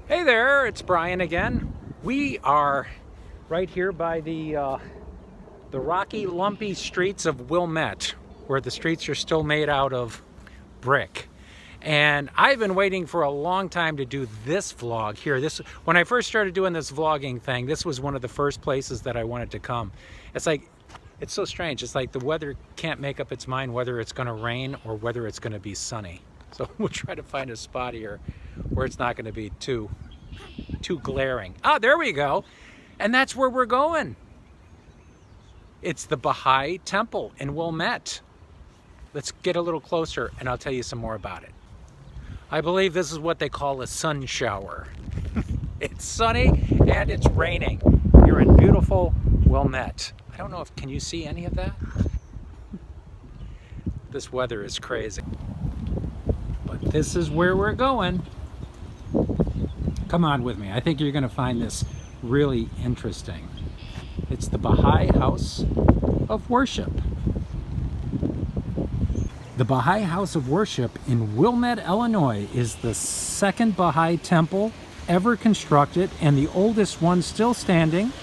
Hey there, it's Bryan again. We are right here by the rocky, lumpy streets of Wilmette, where the streets are still made out of brick. And I've been waiting for a long time to do this vlog here. When I first started doing this vlogging thing, this was one of the first places that I wanted to come. It's so strange. It's like the weather can't make up its mind whether it's going to rain or whether it's going to be sunny. So we'll try to find a spot here where it's not going to be too glaring. Oh, there we go. And that's where we're going. It's the Baha'i Temple in Wilmette. Let's get a little closer and I'll tell you some more about it. I believe this is what they call a sun shower. It's sunny and it's raining. You're in beautiful Wilmette. I don't know can you see any of that? This weather is crazy. But this is where we're going. Come on with me. I think you're going to find this really interesting. It's the Baha'i House of Worship. The Baha'i House of Worship in Wilmette, Illinois is the second Baha'i temple ever constructed and the oldest one still standing.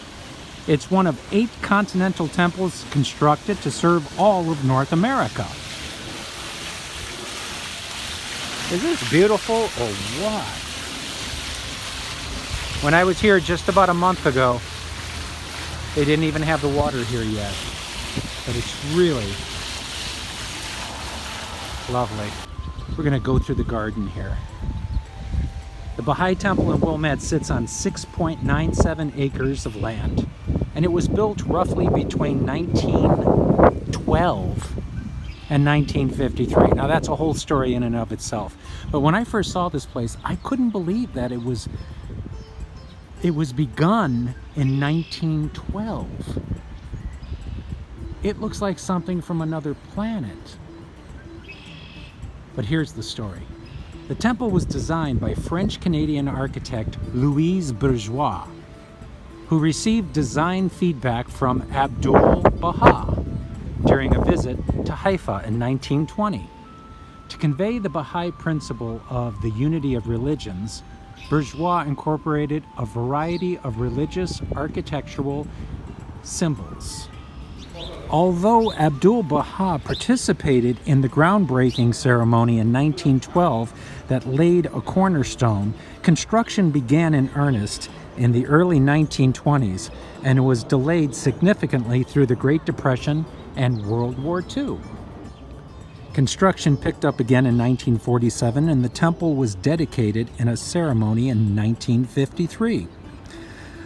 It's one of 8 continental temples constructed to serve all of North America. Is this beautiful or what? When I was here just about a month ago, they didn't even have the water here yet. But it's really lovely. We're going to go through the garden here. The Baha'i Temple in Wilmette sits on 6.97 acres of land, and it was built roughly between 1912 and 1953. Now that's a whole story in and of itself. But when I first saw this place, I couldn't believe that it was begun in 1912. It looks like something from another planet. But here's the story. The temple was designed by French-Canadian architect Louise Bourgeois, who received design feedback from Abdul Baha during a visit to Haifa in 1920. To convey the Baha'i principle of the unity of religions, Bourgeois incorporated a variety of religious architectural symbols. Although Abdul Baha participated in the groundbreaking ceremony in 1912 that laid a cornerstone, construction began in earnest in the early 1920s and was delayed significantly through the Great Depression and World War II. Construction picked up again in 1947 and the temple was dedicated in a ceremony in 1953.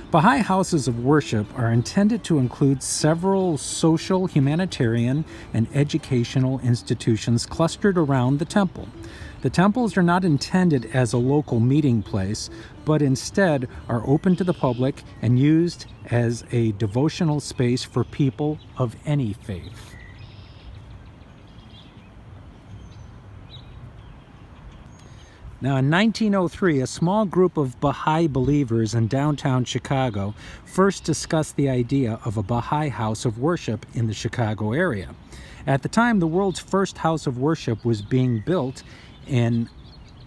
Baha'i houses of worship are intended to include several social, humanitarian, and educational institutions clustered around the temple. The temples are not intended as a local meeting place, but instead are open to the public and used as a devotional space for people of any faith. Now, in 1903, a small group of Baha'i believers in downtown Chicago first discussed the idea of a Baha'i house of worship in the Chicago area. At the time, the world's first house of worship was being built in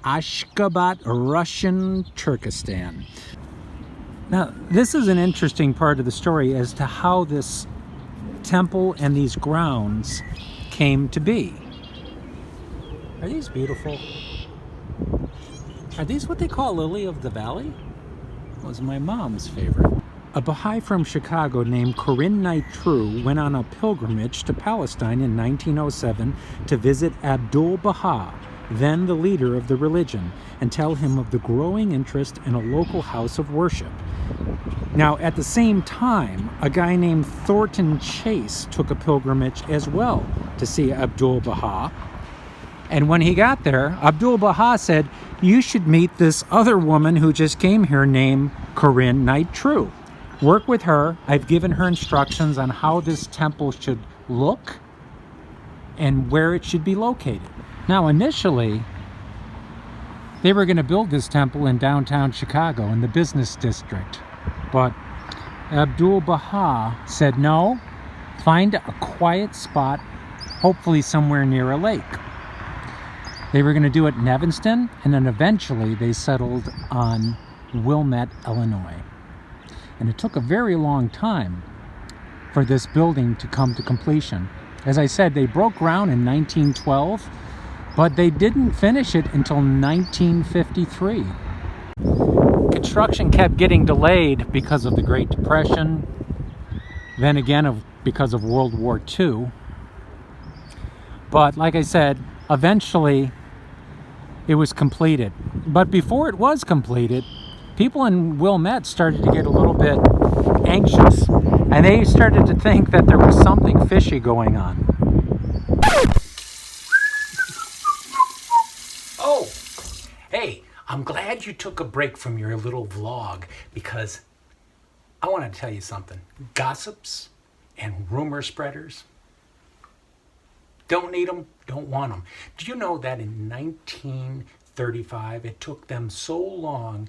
Ashgabat, Russian Turkestan. Now, this is an interesting part of the story as to how this temple and these grounds came to be. Are these beautiful? Are these what they call lily of the valley? Was my mom's favorite. A Baha'i from Chicago named Corinne Knight True went on a pilgrimage to Palestine in 1907 to visit Abdul Baha, then the leader of the religion, and tell him of the growing interest in a local house of worship. Now, at the same time, a guy named Thornton Chase took a pilgrimage as well to see Abdul Baha. And when he got there, Abdul Baha said, "You should meet this other woman who just came here named Corinne Knight True. Work with her. I've given her instructions on how this temple should look and where it should be located." Now, initially, they were going to build this temple in downtown Chicago in the business district. But Abdul Baha said, no, find a quiet spot, hopefully somewhere near a lake. They were going to do it in Evanston, and then eventually they settled on Wilmette, Illinois. And it took a very long time for this building to come to completion. As I said, they broke ground in 1912, but they didn't finish it until 1953. Construction kept getting delayed because of the Great Depression, then again because of World War II. But like I said, eventually it was completed. But before it was completed, people in Wilmette started to get a little bit anxious, and they started to think that there was something fishy going on. Oh, hey, I'm glad you took a break from your little vlog, because I want to tell you something. Gossips and rumor spreaders, don't need them, don't want them. Do you know that in 1935, it took them so long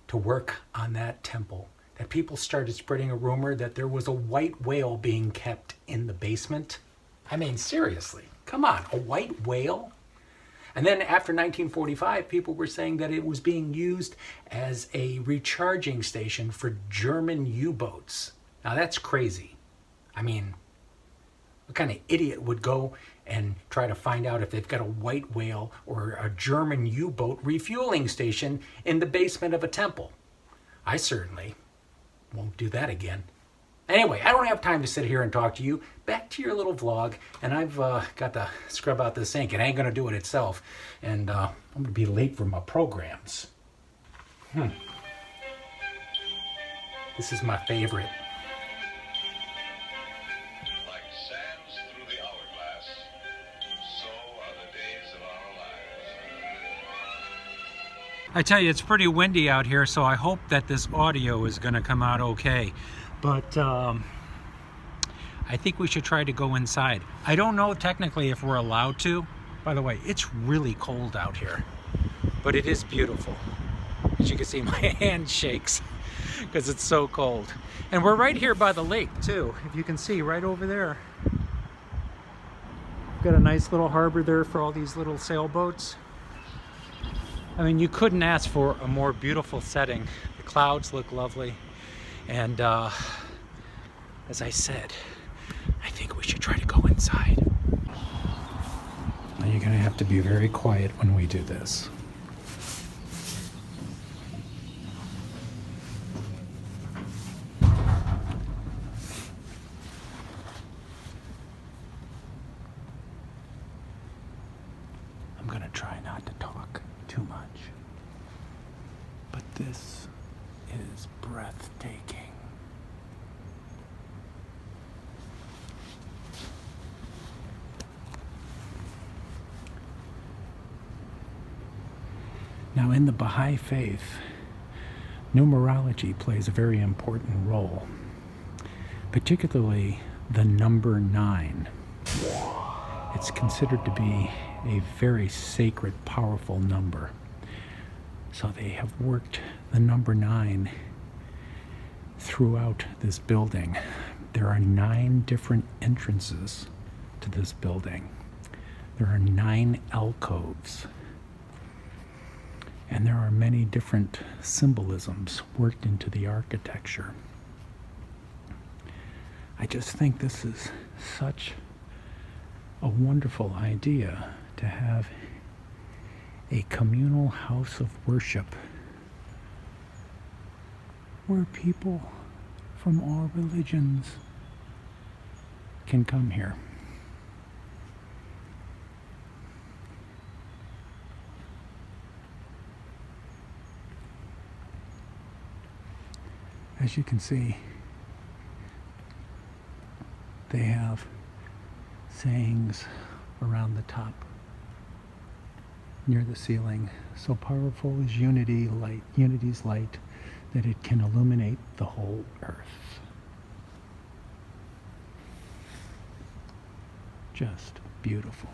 to work on that temple that people started spreading a rumor that there was a white whale being kept in the basement? I mean, seriously, come on, a white whale? And then after 1945, people were saying that it was being used as a recharging station for German U-boats. Now that's crazy. I mean, what kind of idiot would go and try to find out if they've got a white whale or a German U-boat refueling station in the basement of a temple? I certainly won't do that again. Anyway, I don't have time to sit here and talk to you. Back to your little vlog, and I've got to scrub out this ink. It ain't going to do it itself, and I'm going to be late for my programs. This is my favorite. Like sands through the hourglass, so are the days of our lives. I tell you, it's pretty windy out here, so I hope that this audio is going to come out okay. But I think we should try to go inside. I don't know technically if we're allowed to. By the way, it's really cold out here, but it is beautiful. As you can see, my hand shakes because it's so cold. And we're right here by the lake too. If you can see right over there. We've got a nice little harbor there for all these little sailboats. I mean, you couldn't ask for a more beautiful setting. The clouds look lovely. And as I said, I think we should try to go inside. Now you're going to have to be very quiet when we do this. I'm going to try not to talk too much. But this is breathtaking. Now, in the Baha'i faith, numerology plays a very important role, particularly the number 9. It's considered to be a very sacred, powerful number. So they have worked the number 9 throughout this building. There are 9 different entrances to this building. There are 9 alcoves. And there are many different symbolisms worked into the architecture. I just think this is such a wonderful idea to have a communal house of worship where people from all religions can come here. As you can see, they have sayings around the top near the ceiling. So powerful is unity's light, that it can illuminate the whole earth. Just beautiful.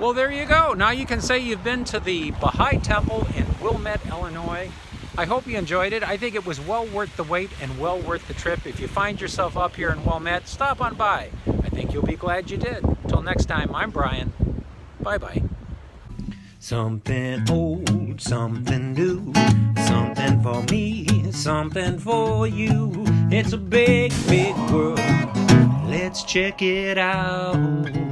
Well, there you go. Now you can say you've been to the Baha'i Temple in Wilmette, Illinois. I hope you enjoyed it. I think it was well worth the wait and well worth the trip. If you find yourself up here in Wilmette, stop on by. I think you'll be glad you did. Till next time, I'm Brian. Bye-bye. Something old, something new, something for me, something for you. It's a big, big world. Let's check it out.